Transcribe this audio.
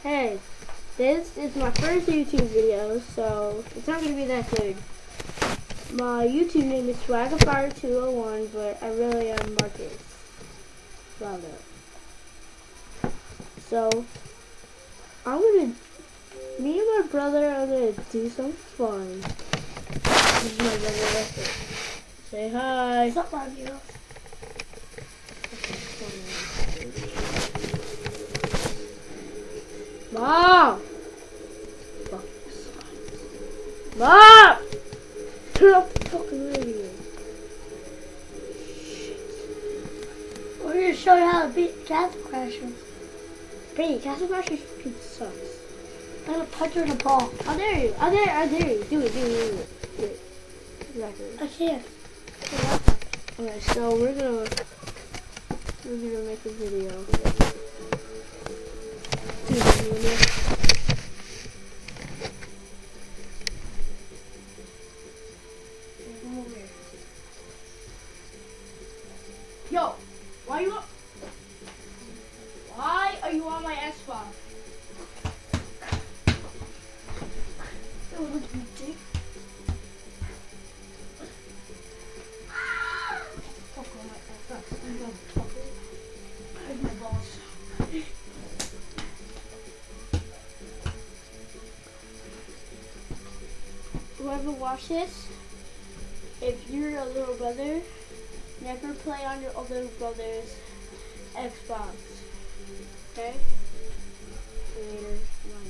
Hey, this is my first YouTube video, so it's not going to be that good. My YouTube name is Swagafire201, but I really am Marcus Bravo. So, me and my brother are gonna do some fun. This is my brother Lester. Say hi. What's up, Mario? Mom! Mom! Turn off the fucking radio. We're gonna show you how to beat Castle Crashers. Hey, Castle Crashers fucking sucks. I'm gonna punch her in the ball. I dare you. I dare you. Do it. Exactly. I can't. Okay, so we're gonna make a video. Yo, why are you on my Xbox? Whoever watch this, if you're a little brother, never play on your older brother's Xbox. Okay? Later. Bye.